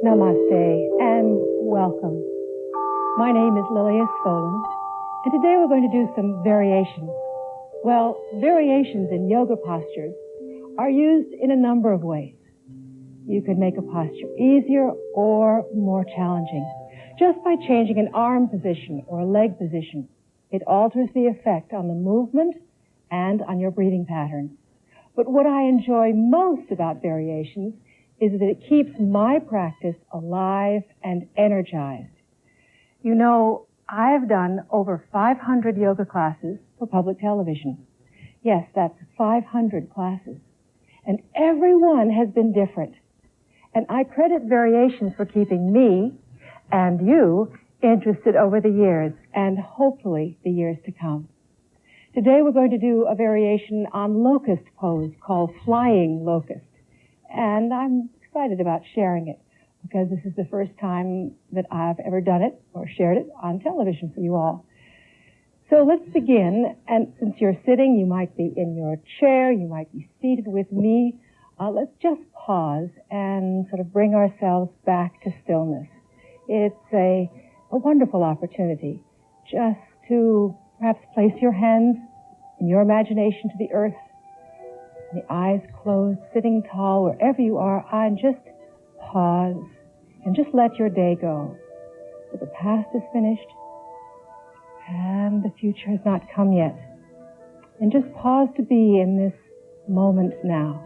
Namaste and welcome. My name is Lilias, and today we're going to do some variations. Well, variations in yoga postures are used in a number of ways. You can make a posture easier or more challenging just by changing an arm position or a leg position. It alters the effect on the movement and on your breathing patterns. But what I enjoy most about variations is that it keeps my practice alive and energized. You know, I've done over 500 yoga classes for public television. Yes, that's 500 classes. And every one has been different. And I credit variations for keeping me and you interested over the years, and hopefully the years to come. Today we're going to do a variation on locust pose called flying locust. And I'm excited about sharing it because this is the first time that I've ever done it or shared it on television for you all. So let's begin. And since you're sitting, you might be in your chair, you might be seated with me. Let's just pause and sort of bring ourselves back to stillness. It's a wonderful opportunity just to perhaps place your hands in your imagination to the earth, the eyes closed, sitting tall, wherever you are, and just pause and just let your day go. So the past is finished and the future has not come yet. And just pause to be in this moment now.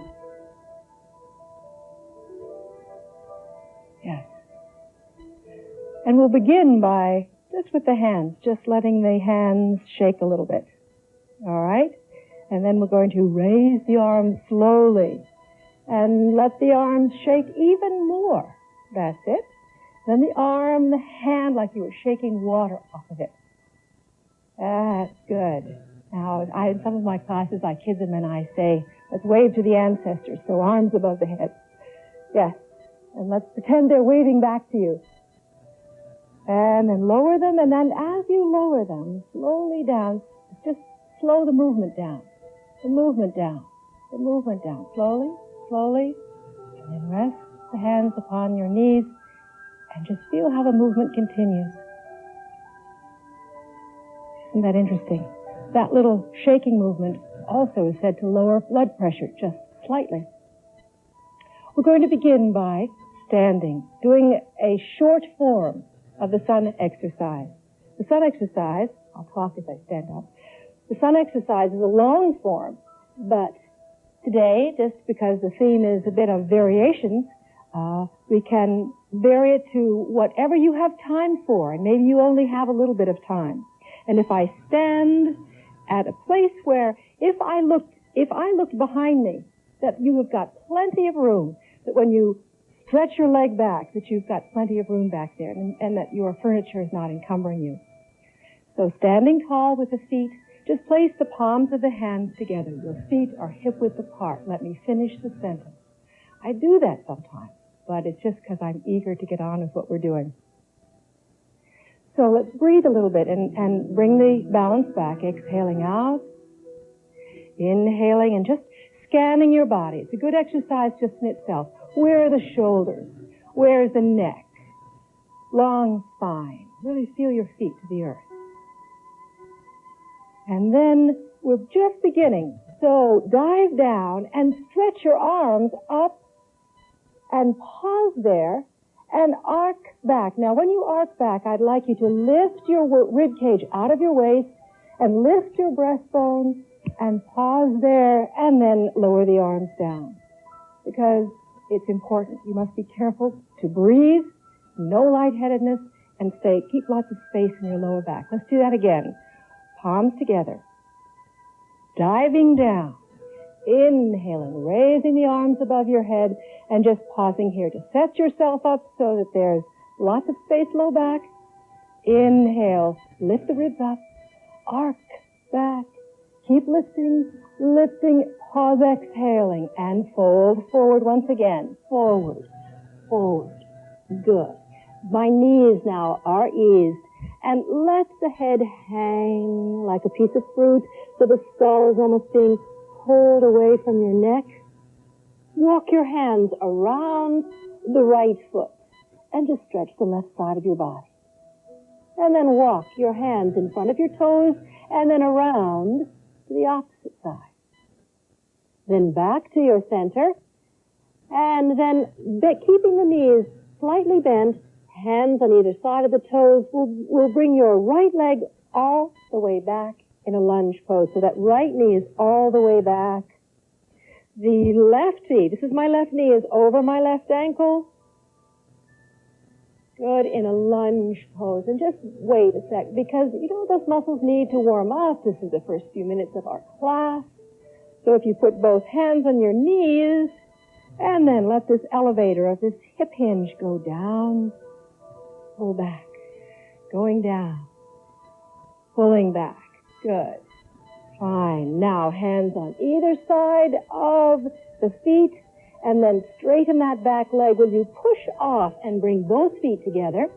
Yes. And we'll begin by just with the hands, just letting the hands shake a little bit. All right? And then we're going to raise the arms slowly and let the arms shake even more. That's it. Then the arm, the hand, like you were shaking water off of it. That's good. Now, in some of my classes, I kid them and I say, let's wave to the ancestors, so arms above the head. Yes. And let's pretend they're waving back to you. And then lower them, and then as you lower them, slowly down, just slow the movement down. The movement down. The movement down. Slowly, slowly. And then rest the hands upon your knees and just feel how the movement continues. Isn't that interesting? That little shaking movement also is said to lower blood pressure just slightly. We're going to begin by standing, doing a short form of the sun exercise. The sun exercise, I'll talk as I stand up, the sun exercise is a long form, but today, just because the theme is a bit of variations, we can vary it to whatever you have time for, and maybe you only have a little bit of time. And if I stand at a place where, if I looked behind me, that you have got plenty of room, that when you stretch your leg back, that you've got plenty of room back there, and that your furniture is not encumbering you. So standing tall with the feet, just place the palms of the hands together. Your feet are hip-width apart. Let me finish the sentence. I do that sometimes, but it's just because I'm eager to get on with what we're doing. So let's breathe a little bit and bring the balance back, exhaling out, inhaling, and just scanning your body. It's a good exercise just in itself. Where are the shoulders? Where's the neck? Long spine. Really feel your feet to the earth. And then we're just beginning. So dive down and stretch your arms up and pause there and arc back. Now when you arc back, I'd like you to lift your rib cage out of your waist and lift your breastbone and pause there and then lower the arms down. Because it's important. You must be careful to breathe, no lightheadedness, and keep lots of space in your lower back. Let's do that again. Palms together. Diving down. Inhaling, raising the arms above your head, and just pausing here to set yourself up so that there's lots of space low back. Inhale, lift the ribs up, arc back, keep lifting, pause, exhaling, and fold forward once again. Forward, forward. Good. My knees now are eased, and let the head hang like a piece of fruit so the skull is almost being pulled away from your neck. Walk your hands around the right foot. and just stretch the left side of your body. And then walk your hands in front of your toes and then around to the opposite side. Then back to your center, and then keeping the knees slightly bent, hands on either side of the toes, will bring your right leg all the way back in a lunge pose. So that right knee is all the way back. The left knee, this is my left knee, is over my left ankle. Good, in a lunge pose. And just wait a sec, because, those muscles need to warm up. This is the first few minutes of our class. So if you put both hands on your knees, and then let this elevator of this hip hinge go down, pull back, going down, pulling back. Good. Fine. Now, hands on either side of the feet, and then straighten that back leg. Will you push off and bring both feet together?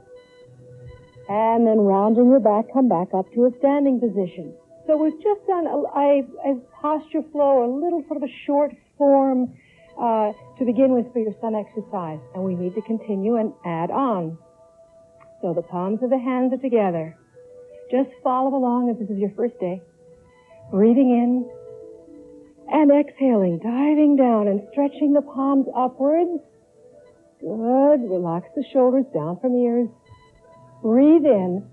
And then rounding your back, come back up to a standing position. So we've just done a posture flow, a little sort of a short form to begin with for your sun exercise. And we need to continue and add on. So the palms of the hands are together. Just follow along if this is your first day. Breathing in and exhaling, diving down and stretching the palms upwards. Good. Relax the shoulders down from ears. Breathe in.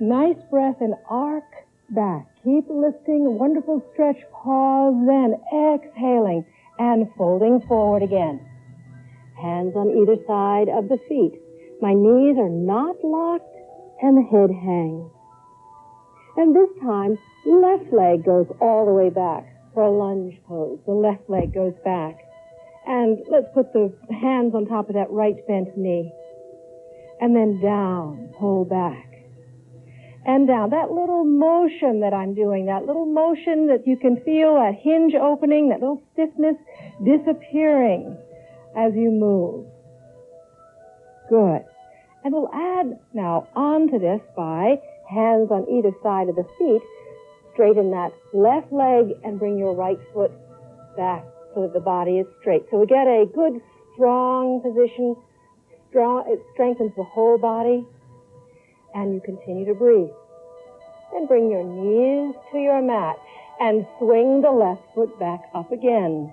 Nice breath and arc back. Keep lifting. Wonderful stretch. Pause. Then exhaling and folding forward again. Hands on either side of the feet. My knees are not locked and the head hangs. And this time, left leg goes all the way back for a lunge pose. The left leg goes back. And let's put the hands on top of that right bent knee. And then down, pull back. And down. That little motion that I'm doing, that little motion that you can feel, that hinge opening, that little stiffness disappearing as you move. Good. And we'll add now onto this by hands on either side of the feet. Straighten that left leg and bring your right foot back so that the body is straight. So we get a good, strong position. It strengthens the whole body. And you continue to breathe. And bring your knees to your mat and swing the left foot back up again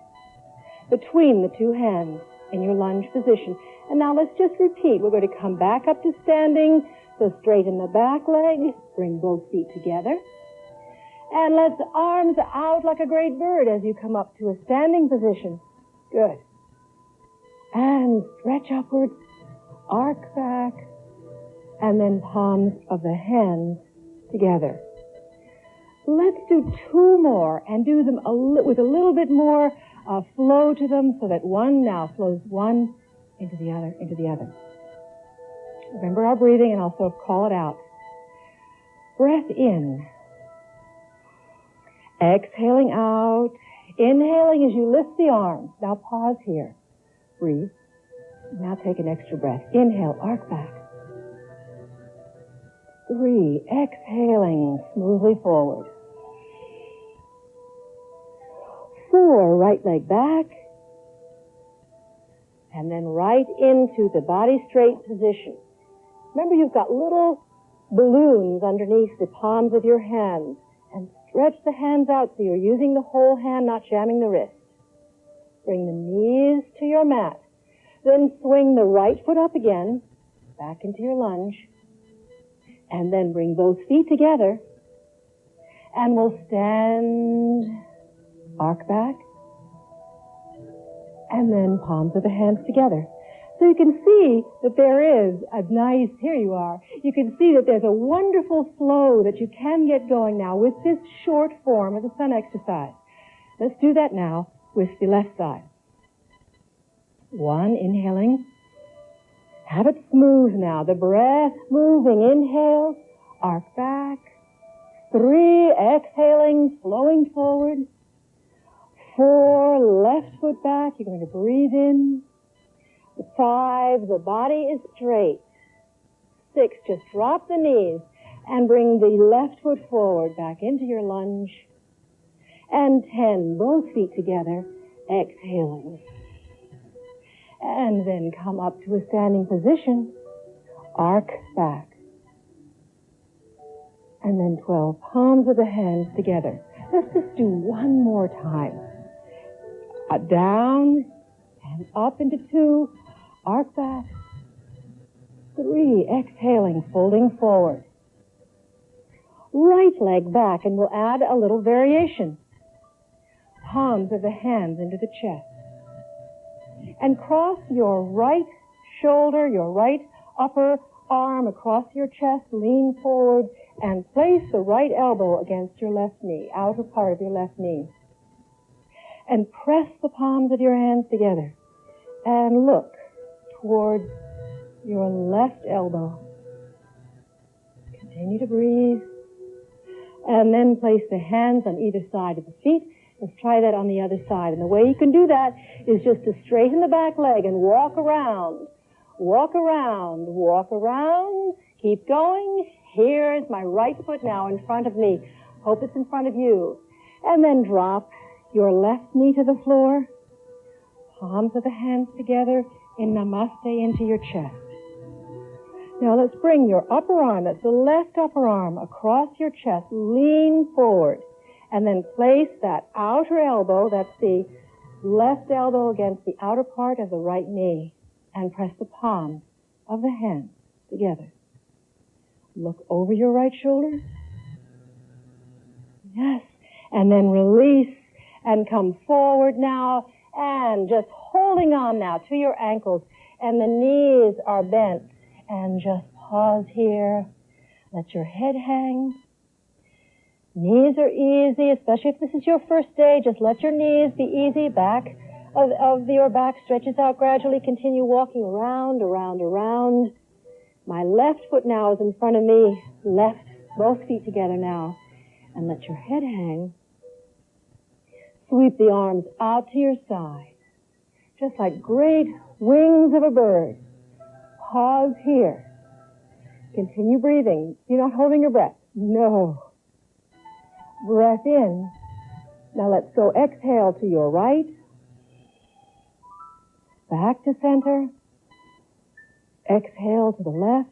between the two hands in your lunge position. And now let's just repeat. We're going to come back up to standing. So straighten the back leg. Bring both feet together. And let's arms out like a great bird as you come up to a standing position. Good. And stretch upwards. Arc back. And then palms of the hands together. Let's do two more and do them with a little bit more flow to them so that one now flows one into the other, into the other. Remember our breathing and also call it out. Breath in. Exhaling out. Inhaling as you lift the arms. Now pause here. Breathe. Now take an extra breath. Inhale, arc back. 3, exhaling smoothly forward. 4, right leg back. And then right into the body straight position. Remember, you've got little balloons underneath the palms of your hands. And stretch the hands out so you're using the whole hand, not jamming the wrist. Bring the knees to your mat. Then swing the right foot up again, back into your lunge. And then bring both feet together. And we'll stand, arc back. And then palms of the hands together. So you can see that there is a nice, here you are, you can see that there's a wonderful flow that you can get going now with this short form of the sun exercise. Let's do that now with the left side. 1, inhaling. Have it smooth now. The breath moving. Inhale, arc back. 3, exhaling, flowing forward. 4, left foot back. You're going to breathe in. 5, the body is straight. 6, just drop the knees and bring the left foot forward back into your lunge. And 10, both feet together, exhaling. And And then come up to a standing position. Arc back. And then 12 palms of the hands together. Let's just do one more time. Down and up into 2. Arc back. 3. Exhaling, folding forward. Right leg back, and we'll add a little variation. Palms of the hands into the chest. And cross your right shoulder, your right upper arm across your chest, lean forward, and place the right elbow against your left knee, outer part of your left knee. And press the palms of your hands together. And look towards your left elbow. Continue to breathe. And then place the hands on either side of the feet. Let's try that on the other side. And the way you can do that is just to straighten the back leg and walk around. Walk around. Walk around. Keep going. Here's my right foot now in front of me. Hope it's in front of you. And then drop your left knee to the floor. Palms of the hands together in Namaste into your chest. Now let's bring your upper arm, that's the left upper arm, across your chest. Lean forward. And then place that outer elbow, that's the left elbow against the outer part of the right knee. And press the palms of the hands together. Look over your right shoulder. Yes. And then release and come forward now. And just holding on now to your ankles. And the knees are bent. And just pause here. Let your head hang. Knees are easy, especially if this is your first day. Just let your knees be easy. Back of your back stretches out gradually. Continue walking around, around, around. My left foot now is in front of me. Left, both feet together now. And let your head hang. Sweep the arms out to your side. Just like great wings of a bird. Pause here. Continue breathing. You're not holding your breath. No. Breath in. Now let's go exhale to your right. Back to center. Exhale to the left.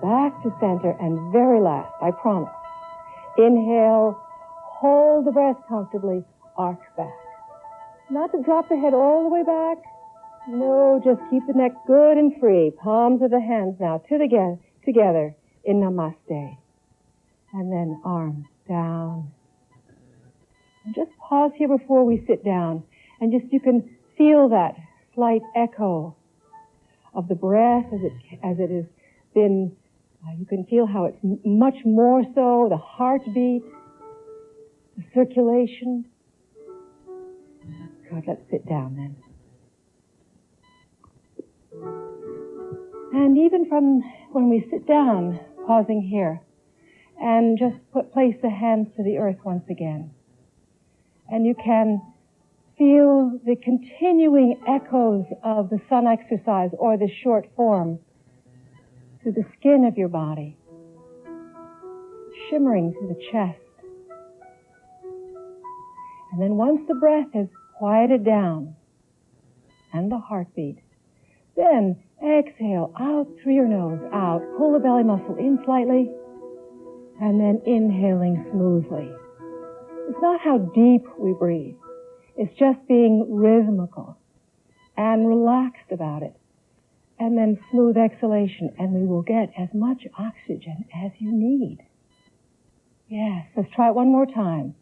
Back to center. And very last, I promise. Inhale. Hold the breath comfortably. Arc back. Not to drop the head all the way back. No, just keep the neck good and free. Palms of the hands now together in Namaste. And then arms down. And just pause here before we sit down. And just you can feel that slight echo of the breath as it has been. You can feel how it's much more so, the heartbeat, the circulation. Good, let's sit down then. And even from when we sit down, pausing here, and just place the hands to the earth once again. And you can feel the continuing echoes of the sun exercise or the short form through the skin of your body, shimmering through the chest. And then once the breath has quieted down and the heartbeat, then exhale out through your nose, out. Pull the belly muscle in slightly, and then inhaling smoothly. It's not how deep we breathe. It's just being rhythmical and relaxed about it. And then smooth exhalation, and we will get as much oxygen as you need. Yes, let's try it one more time.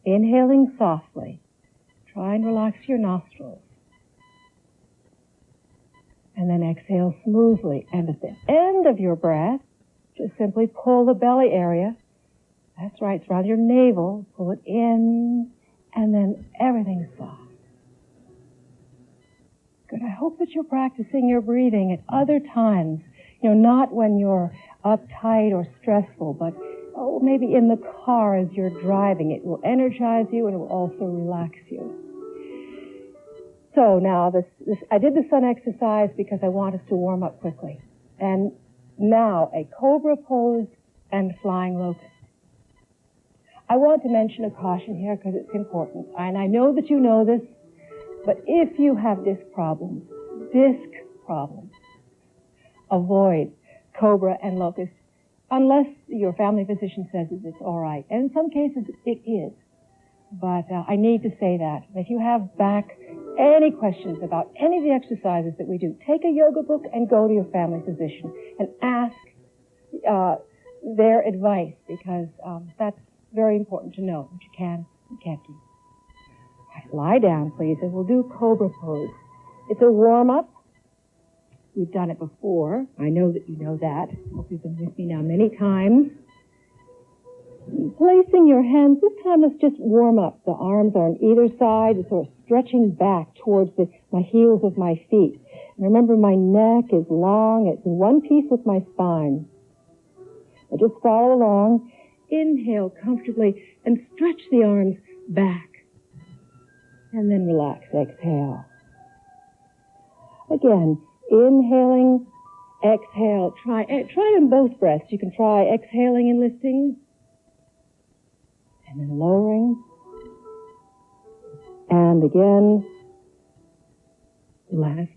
Inhaling softly. Try and relax your nostrils. And then exhale smoothly. And at the end of your breath, just simply pull the belly area. That's right, it's around your navel. Pull it in, and then everything's soft. Good. I hope that you're practicing your breathing at other times. Not when you're uptight or stressful, but maybe in the car as you're driving. It will energize you and it will also relax you. So now, I did the sun exercise because I want us to warm up quickly. And now, a cobra pose and flying locust. I want to mention a caution here because it's important. And I know that you know this, But if you have disc problems, avoid Cobra and Locust unless your family physician says that it's all right. And in some cases, it is. But I need to say that. If you have back any questions about any of the exercises that we do, take a yoga book and go to your family physician and ask their advice, because that's very important to know what you can and can't do. Right, lie down, please, and we'll do Cobra pose. It's a warm-up. We've done it before. I know that you know that. Hope you've been with me now many times. Placing your hands, this time let's just warm up. The arms are on either side, sort of stretching back towards my heels of my feet. And remember, my neck is long. It's in one piece with my spine. Now just follow along. Inhale comfortably and stretch the arms back. And then relax. Exhale. Again, inhaling, exhale. Try it in both breaths. You can try exhaling and lifting, and then lowering. And again, last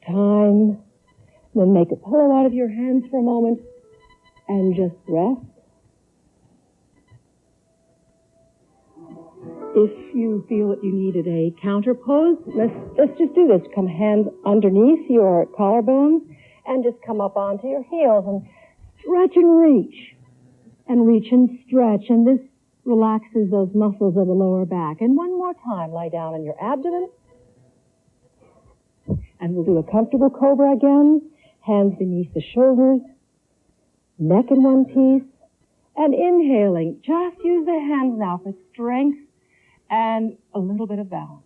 time. Then make a pillow out of your hands for a moment and just rest. If you feel that you needed a counter pose, let's just do this. Come hands underneath your collarbones and just come up onto your heels and stretch and reach. And reach and stretch. And this relaxes those muscles of the lower back. And one more time, lie down on your abdomen. And we'll do a comfortable Cobra again. Hands beneath the shoulders. Neck in one piece. And inhaling. Just use the hands now for strength and a little bit of balance.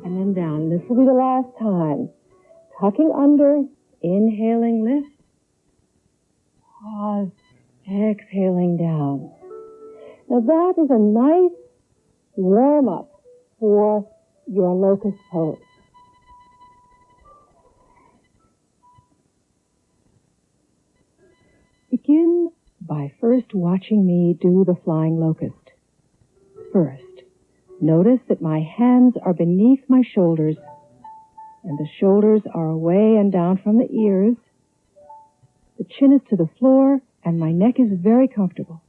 And then down. This will be the last time. Tucking under. Inhaling, lift. Pause. Exhaling down. Now that is a nice warm-up for your Locust pose. Begin by first watching me do the flying locust. First, notice that my hands are beneath my shoulders, and the shoulders are away and down from the ears. The chin is to the floor, and my neck is very comfortable.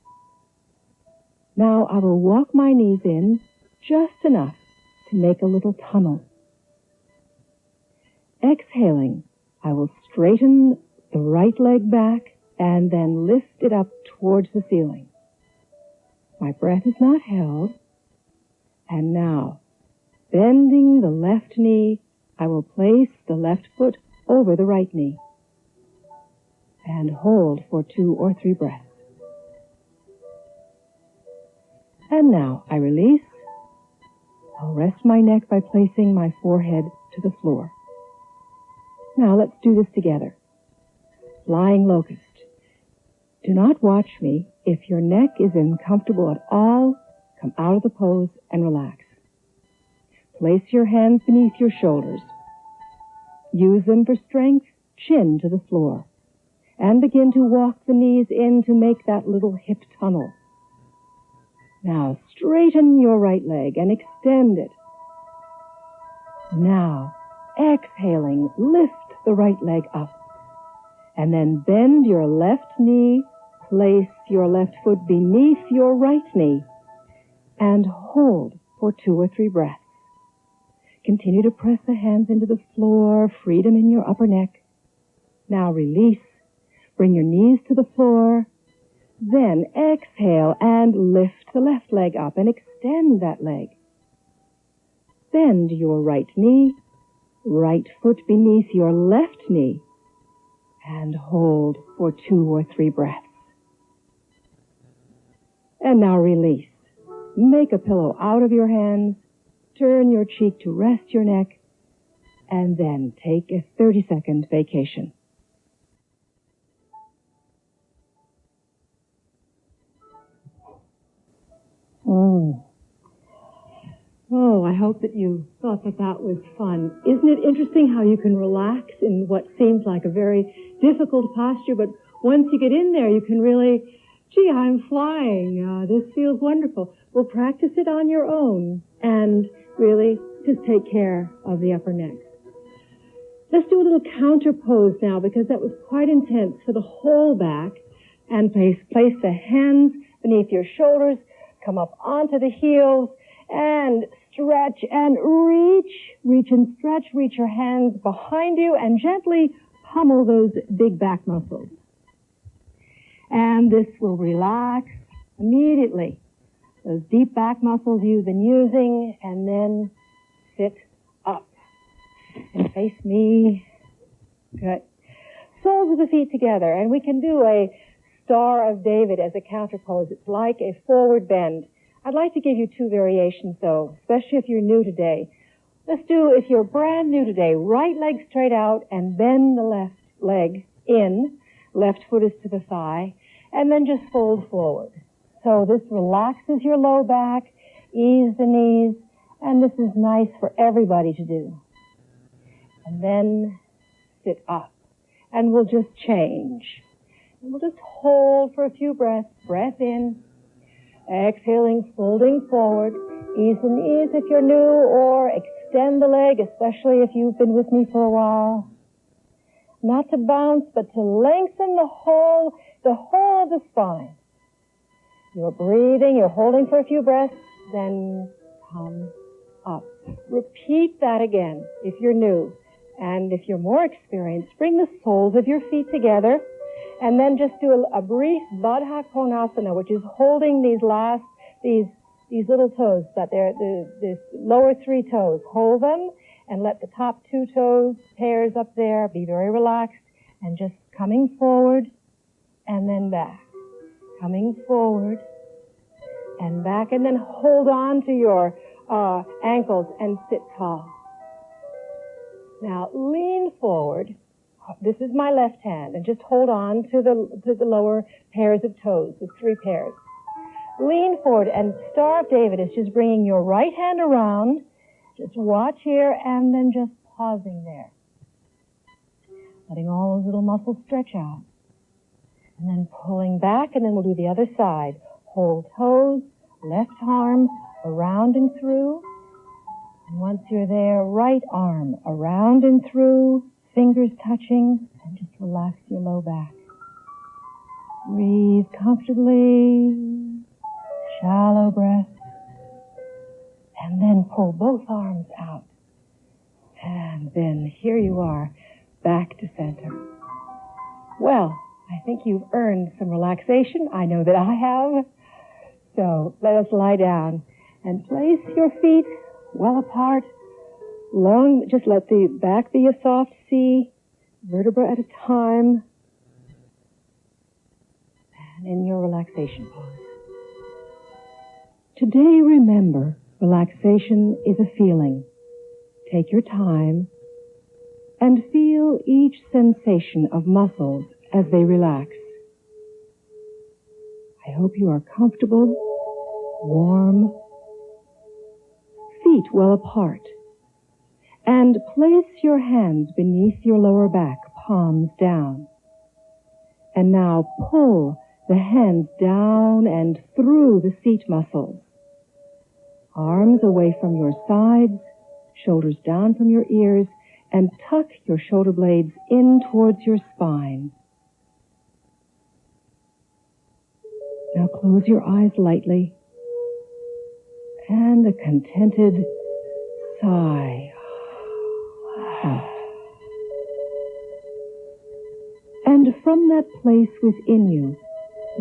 Now I will walk my knees in just enough to make a little tunnel. Exhaling, I will straighten the right leg back and then lift it up towards the ceiling. My breath is not held. And now, bending the left knee, I will place the left foot over the right knee and hold for 2 or 3 breaths. And now I release. I'll rest my neck by placing my forehead to the floor. Now let's do this together. Flying locust. Do not watch me. If your neck is uncomfortable at all, come out of the pose and relax. Place your hands beneath your shoulders. Use them for strength, chin to the floor. And begin to walk the knees in to make that little hip tunnel. Now straighten your right leg and extend it. Now, exhaling, lift the right leg up. And then bend your left knee, place your left foot beneath your right knee, and hold for 2 or 3 breaths. Continue to press the hands into the floor, freedom in your upper neck. Now release. Bring your knees to the floor. Then exhale and lift the left leg up and extend that leg. Bend your right knee, right foot beneath your left knee, and hold for 2 or 3 breaths. And now release. Make a pillow out of your hands, turn your cheek to rest your neck, and then take a 30-second vacation. Oh, I hope that you thought that that was fun. Isn't it interesting how you can relax in what seems like a very difficult posture, but once you get in there, you can really, gee, I'm flying. This feels wonderful. Well, practice it on your own and really just take care of the upper neck. Let's do a little counter pose now, because that was quite intense for the whole back. And place the hands beneath your shoulders, come up onto the heels, and stretch and reach and stretch. Reach your hands behind you and gently pummel those big back muscles. And this will relax immediately. Those deep back muscles you've been using, and then sit up and face me. Good. Soles of the feet together, and we can do a Star of David as a counter pose. It's like a forward bend. I'd like to give you two variations, though, especially if you're new today. Let's do, if you're brand new today, right leg straight out and bend the left leg in. Left foot is to the thigh, and then just fold forward. So this relaxes your low back, ease the knees, and this is nice for everybody to do. And then sit up, and we'll just change. And we'll just hold for a few breaths. Breath in, exhaling, folding forward. Ease the knees if you're new, or extend the leg, especially if you've been with me for a while. Not to bounce, but to lengthen the whole of the spine. You're breathing, you're holding for a few breaths, then come up. Repeat that again if you're new. And if you're more experienced, bring the soles of your feet together, and then just do a brief Baddha Konasana, which is holding these little toes, that they're the lower three toes. Hold them and let the top two toes, pairs up there, be very relaxed, and just coming forward and then back. Coming forward and back, and then hold on to your ankles and sit tall. Now lean forward. This is my left hand, and just hold on to the lower pairs of toes, the three pairs. Lean forward, and Star of David is just bringing your right hand around. Just watch here, and then just pausing there. Letting all those little muscles stretch out. And then pulling back, and then we'll do the other side. Hold toes, left arm around and through. And once you're there, right arm around and through, fingers touching, and just relax your low back. Breathe comfortably, shallow breath, and then pull both arms out. And then here you are, back to center. Well, I think you've earned some relaxation. I know that I have. So let us lie down and place your feet well apart. Long, just let the back be a soft C, vertebra at a time. And in your relaxation pose. Today, remember, relaxation is a feeling. Take your time and feel each sensation of muscles as they relax. I hope you are comfortable, warm, feet well apart. And place your hands beneath your lower back, palms down. And now pull the hands down and through the seat muscles. Arms away from your sides, shoulders down from your ears, and tuck your shoulder blades in towards your spine. Now close your eyes lightly, and a contented sigh out. And from that place within you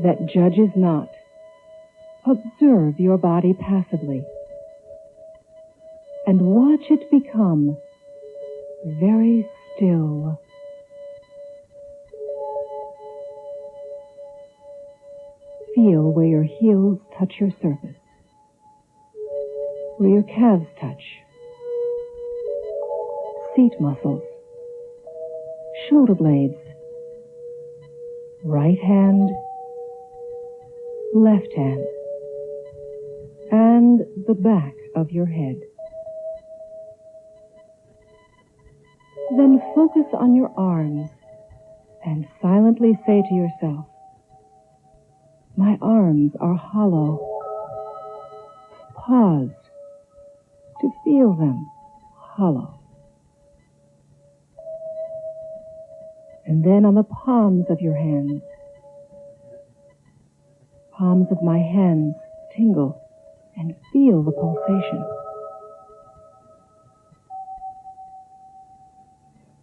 that judges not, observe your body passively, and watch it become very still. Feel where your heels touch your surface, where your calves touch, seat muscles, shoulder blades, right hand, left hand, and the back of your head. Then focus on your arms and silently say to yourself, my arms are hollow. Pause to feel them. hollow. And then on the palms of your hands, palms of my hands tingle and feel the pulsation.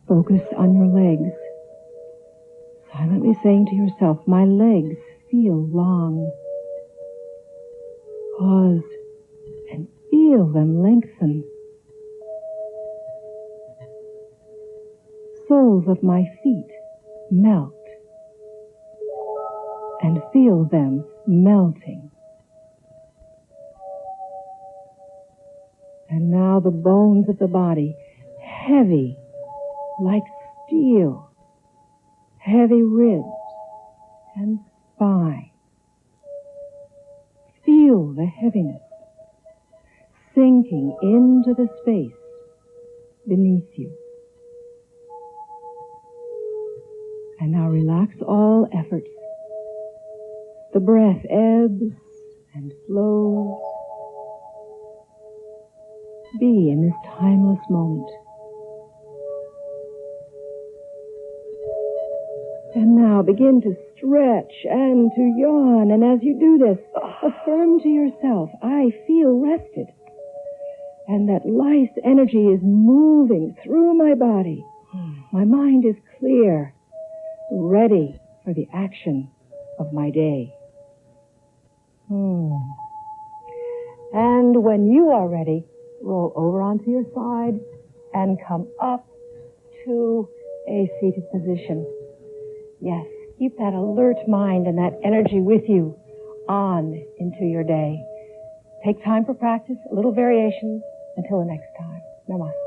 Focus on your legs, silently saying to yourself, my legs feel long. Pause and feel them lengthen. Soles of my feet melt and feel them melting. And now the bones of the body, heavy like steel, heavy ribs and spine. Feel the heaviness sinking into the space beneath you. And now relax all efforts. The breath ebbs and flows. Be in this timeless moment. And now begin to stretch and to yawn. And as you do this, affirm to yourself, I feel rested. And that life energy is moving through my body. My mind is clear, ready for the action of my day. And when you are ready, roll over onto your side and come up to a seated position. Yes, keep that alert mind and that energy with you on into your day. Take time for practice, a little variations. Until the next time, namaste.